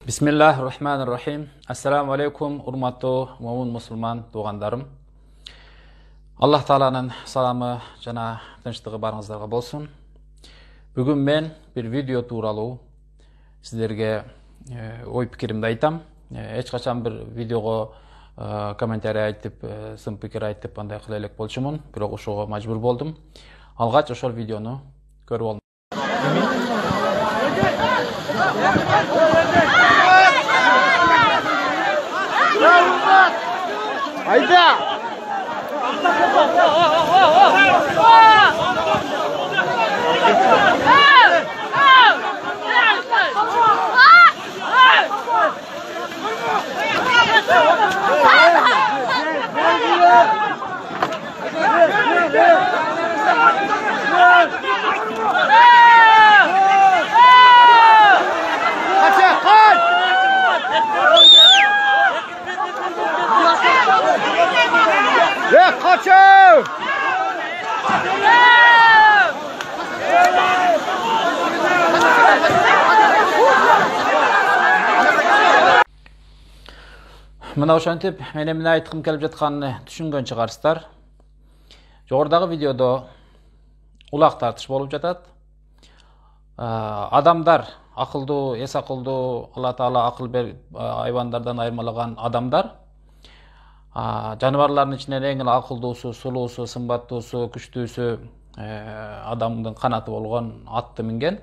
Bismillahirrahmanirrahim. Assalamu alaikum, urmatlı mu'min musulman doğanlarım. Allah Taala'nın salamı jana tinçligi barыңızдарга bolsun. Бүгүн мен bir video тууралуу сиздерге ой пикиримди айтам. Эч качан bir видеого комментарий айтып, сын пикир айтып андай кыла элек болчумун, бирок ошого мажбур болдум. Алгач ошол видеону көрүп алдым. Hayda! Kaçın! Мына ошентип мен эмне айткым келип жатканын түшүнгөн чыгарсыздар. Жогорудагы видеодо улак тартыш болуп жатат. Адамдар акылдуу, эс акылдуу, Алла Таала акыл берип айбандардан айырмалаган адамдар жаныбарлардын ичинен эң эле акылдуусу, сулуусу, сымбаттуусу, күчтүүсү адамдын канаты болгон атты минген.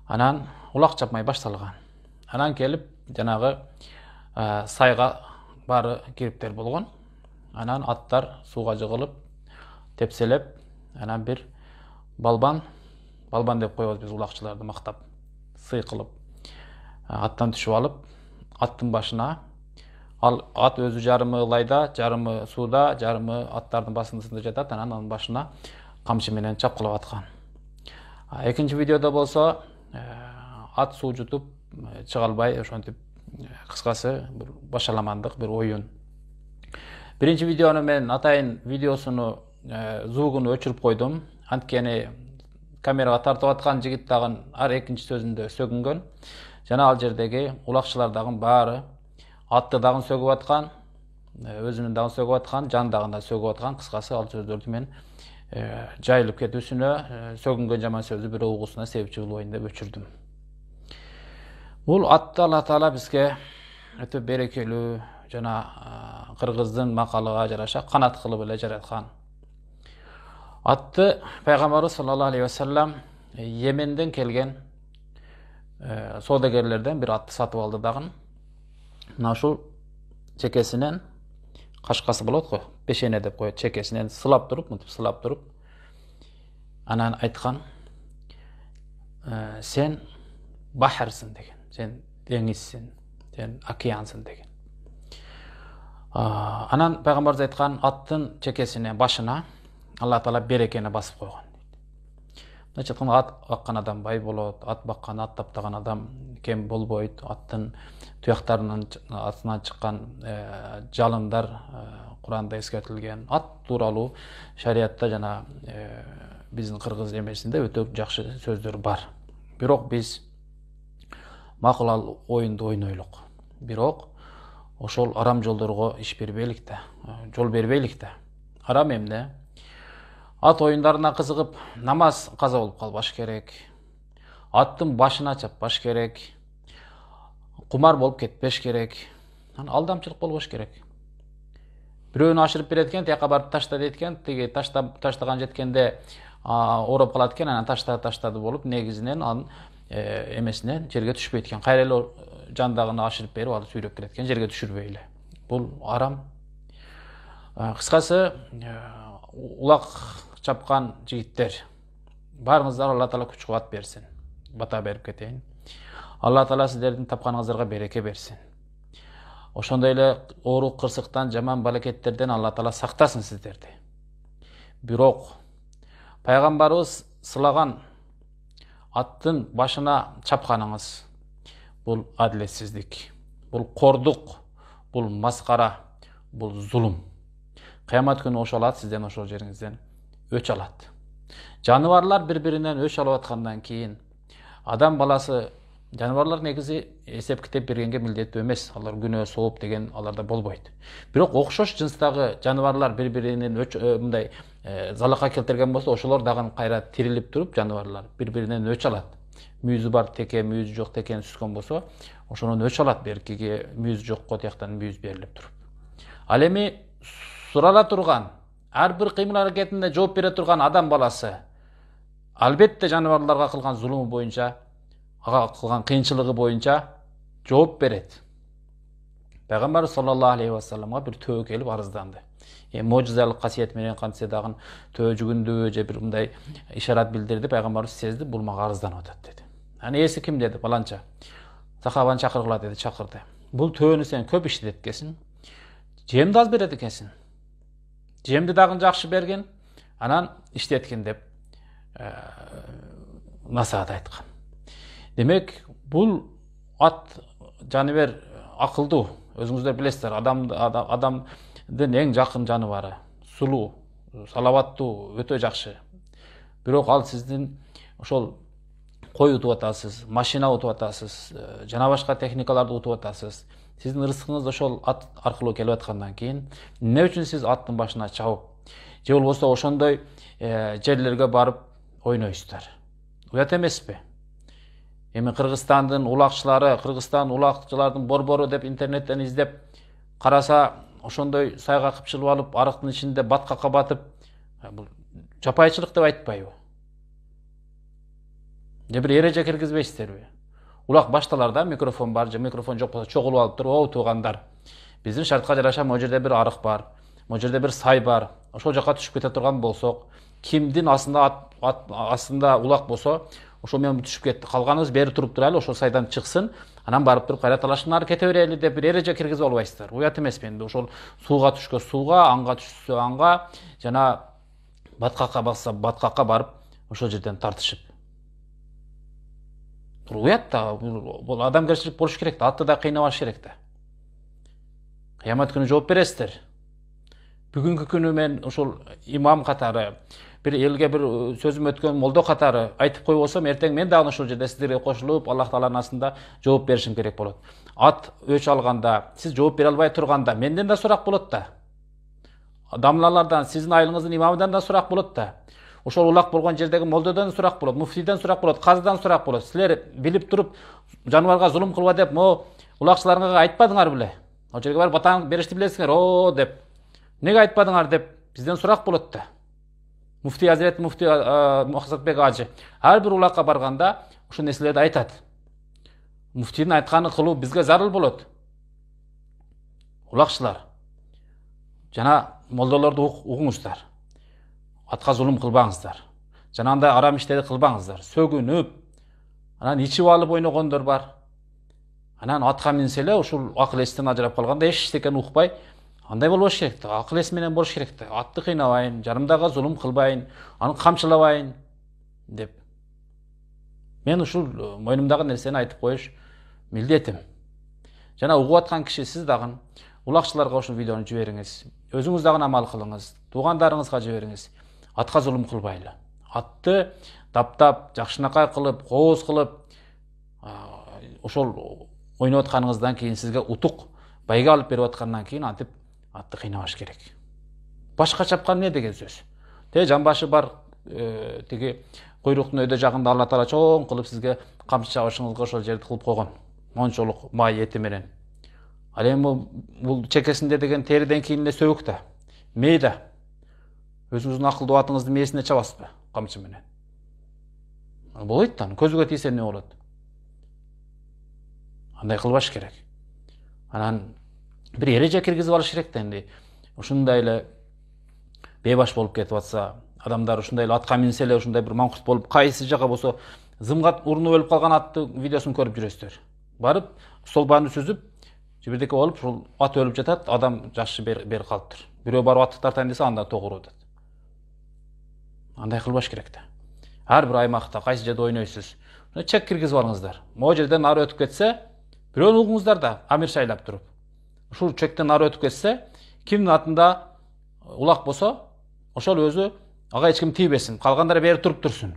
Анан улак чапмай башталган. Анан келип жанагы сайга бары кириптер болгон. Анан аттар сууга жыгылып, тепселеп, анан bir балбан деп коебуз биз улакчыларды мактап, сый кылып, аттан түшүп алып, аттын башына ал ат өзү жарымы ылайда, жарымы сууда, жарымы аттардын басындысында жатат, анан анын башына камчы менен чапкылап аткан. Экинчи видеодо болсо ат суу жутуп чыга албай ошентип кыскасы бир башаламандык, бир оюн. Биринчи видеону мен атайын видеосуну звугуну өчүрүп койдум. Анткени камерага тартып аткан жигит дагы ар экинчи сөзүндө сөгүнгөн. Жана ал жердеги улакчылар дагы баары атты дагы сөгүп аткан, өзүнүн дагы сөгүп аткан, жан дагы сөгүп аткан. Кыскасы ал сөздөрдү мен жайылып кетүүсүнө, сөгүнгөн жаман сөздү бир угуусуна себепчи болоюн деп өчүрдүм. Бул атты Алла Таала бизге өтө берекелүү жана кыргыздын макалыга жараша канат кылып эле жараткан. Атты Пайгамбарыбыз саллаллаху алейхи ва саллям Йеменден келген соодагерлерден бир атты сатып алды дагы. Мына ушул чекесинен кашкасы болот го, пешене деп коет, чекесинен сылап туруп, мынтип сылап туруп, анан айткан: "Сен бахарсың" деген. Сен деңизсиң, сен океансың деген. Анан Пайгамбарыбыз айткан аттын чекесине, башына Алла Таала берекени басып койгон. Мынча айтканда ат баккан адам бай болот, ат баккан, ат таптаган адам кем болбойт. Аттын туяктарынын астынан чыккан жалындар Куранда эскертилген. Ат тууралуу шариятта жана биздин кыргыз эмесинде өтө жакшы сөздөр бар. Бирок биз макул оюнду ойнойлук. Бирок ошол арам жолдорго иш бербейлик да, жол бербейлик да. Арам эмне? Ат оюндарына кызыгып, намаз каза болуп калбаш керек. Аттын башына чаппаш керек. Кумар болуп кетпеш керек. Алдамчылык болбош керек. Бирөөнү ашырып берет экен, тияка барып ташта дейт экен, тиги таштаган жеткенде ороп калат экен, анан таштады болуп, негизинен анын эмесинен жерге түшпөйт экен. Кайра эле жандагыны ашырып берип, алып сүйрөп келет экен, жерге түшүрбөй эле. Бул арам. Кыскасы, улак чапкан жигиттер, барыңыздар Алла Таала күч кубат берсин. Бата берип кетейин. Алла Таала сиздердин тапканыңыздарга береке берсин. Ошондой эле оору кырсыктан, жаман балекеттерден Алла Таала сактасын сиздерди. Бирок Пайгамбарыбыз сылаган аттын башына чапканыңыз бул адилетсиздик, бул кордук, бул маскара, бул зулум. Кыямат күнү ошол ат сизден ошол жериңизден өч алат. Жаныбарлар бири-биринен өч алып аткандан кийин адам баласы Жаныбарлар негизи эсеп китеп бергенге милдеттүү эмес. Алар күнөө сооп деген аларда болбойт. Бирок окшош жынстагы жаныбарлар бири-биринин мындай залакка келтирген болсо, ошолор дагы кайра тирилип туруп жаныбарлар бири-биринен өч алат. Мүйүзү бар теке, мүйүзү жок текени сүзгөн болсо, ошонун өч алат. Беркиге мүйүзү жокко тияктан мүйүз берилип туруп. Ал эми сурала турган, ар бир кыймыл аракетине жооп бере турган адам баласы албетте жаныбарларга кылган зулуму боюнча, ага кылган кыйынчылыгы боюнча жооп берет. Пайгамбар саллаллаху алейхи ва салламга бир төө келип арызданды. Мojizalык касиет менен кантсе дагы төө жүгүндү же бир мындай ишарат билдирди. Пайгамбарыбыз сезди, бул мага арызданып атат деди. Аны эси ким деди? Баланча. Сахабаны чакыргыла деди, чакырды. Бул төөнү сен көп иштет экенсиң. Жемди аз берет экенсиң. Жемди дагы жакшы берген, анан иштеткин деп насаат айткан. Демек, бул ат жаныбер акылдуу. Өзүңүздөр билесиздер, адамдын эң жакын жаныбары. Сулуу, салаваттуу, өтө жакшы. Бирок ал сиздин ошол кой утуп атасыз, машина утуп атасыз, жана башка техникаларды утуп атасыз. Сиздин ырыскыңыз ошол ат аркылуу келип аткандан кийин, эмне үчүн сиз аттын башына чабып, же болбосо ошондой жерлерге барып ойнойсуздар? Уят эмеспи? Эми Кыргызстандын улакчылары, Кыргызстан улакчылардын борбору деп интернеттен издеп караса, ошондой сайга кыпчылып алып, арыктын ичинде баткакка батып, бул жапайчылык деп айтпайбы? Же бир эреже киргизбейсиздерби? Улак башталарда микрофон бар, же микрофон жок болсо чогулуп алып туруп, "О, туугандар, биздин шартка жараша могу жерде бир арык бар, могу жерде бир сай бар. Ошол жака түшүп кете турган болсок, кимдин астында улак болсо, ошол менен түшүп кетти. Калганыбыз бери туруп турайлы, ошол сайдан чыксын, анан барып туруп кайра талашканары кете берели" деп бир эреже киргизип албайсыздар. Уят эмеспи энди? Ошол сууга түшкө сууга, анга түшсө анга, жана баткакка басса баткакка барып ошол жерден тартышып. Уят да, бул адамгерчилик болуш керек да, атты да кыйнабаш керек да. Кыямат күнү жооп бересиздер. Бүгүнкү күнү мен ошол имам катары, бир элге бир сөзүм өткөн молдо катары айтып коюп болсом, эртең мен дагы ошол жерде сиздерге кошулуп, Аллах Тааланын астында жооп беришим керек болот. Ат өч алганда, сиз жооп бере албай турганда, менден да сурак болот да. Дамлалардан, сиздин айылыңыздын имамынан да сурак болот да. Ошол улак болгон жердеги молдодон сурак болот, муфтийден сурак болот, казыдан сурак болот. Силер билип туруп, жаныбарга зулум кылба деп, улакчыларыңарга айтпадыңар беле? Ал жерге барып батаң беришти билесиңер, "О" деп. Неге айтпадыңар деп бизден сурак болот да. Муфтий Азирет, муфтий Максатбек ажы ар бир улакка барганда ушул нерселерди айтат. Муфтийдин айтканын кылуу бизге зарыл болот. Улакчылар жана молдолорду угуңуздар. Атка зулум кылбаңыздар. Жанагындай арам иштерди кылбаңыздар. Сөгүнүп, анан ичип алып ойногондор бар. Анан атка минсе эле ушул акыл эстен ажырап калганда эч эчтекени укпай, андай болбош керек да. Акыл эс менен болуш керек да. Атты кыйнабайын, жарымдага зулум кылбайын, аны камчылабайын деп. Мен ушул мойнумдагы нерсени айтып коюш милдетим. Жана угуп аткан киши сиз дагы улакчыларга ушул видеону жибериңиз. Өзүңүз дагы амал кылыңыз, туугандарыңызга жибериңиз. Атка зулум кылбайлы. Атты таптап, жакшынакай кылып, кооз кылып, ошол ойноп атканыңыздан кийин сизге утук байга алып берип аткандан кийин антип атты кыйнабаш керек. Башка чапкан эмне деген сөз? Жамбашы бар, тиги куйруктун өйдө жагында Алла Таала чоң кылып сизге камчы чабышыңызга ошол жерди кылып койгон. Мончолук май эти менен. Ал эми бул чекесинде деген териден кийин эле сөөк да. Мээ да. Өзүңүздүн акылдуу атыңызды мээсине чабасызбы камчы менен? Болбойт да, көзгө тийсе эмне болот? Андай кылбаш керек. Анан бир эреже киргизип алыш керек да энди. Ушундай эле бейбаш болуп кетип атса, адамдар ушундай эле атка минсе эле ушундай бир маңкурт болуп, кайсы жака болсо зымгат урунуп өлүп калган атты видеосун көрүп жүрөсүздөр. Барып, столбаны сүзүп, жибирдеке болуп, ушул ат өлүп жатат, адам жакшы бери калыптыр. Бирөө барып атты тартайын десе, анда тогуруп атат. Андай кылбаш керек да. Ар бир аймакта кайсы жерде ойнойсуз, чек киргизип алыңыздар. Могу жерден ары өтүп кетсе, бирөөнү угуңуздар да амир шайлап туруп. Ушул чектен ары өтүп кетсе, кимдин атында улак болсо, ошол өзү ага эч ким тийбесин, калгандары бери туруп турсун.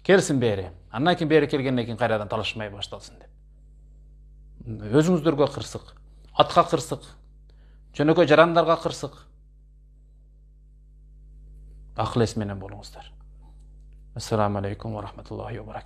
Келсин бери. Андан кийин бери келгенден кийин кайрадан талашмай башталсын деп. өзүңүздөргө кырсык, атка кырсык, жөнөкөй жарандарга кырсык. Акыл эс менен болуңуздар. Ассаламу алейкум ва рахматуллахи ва баракатух.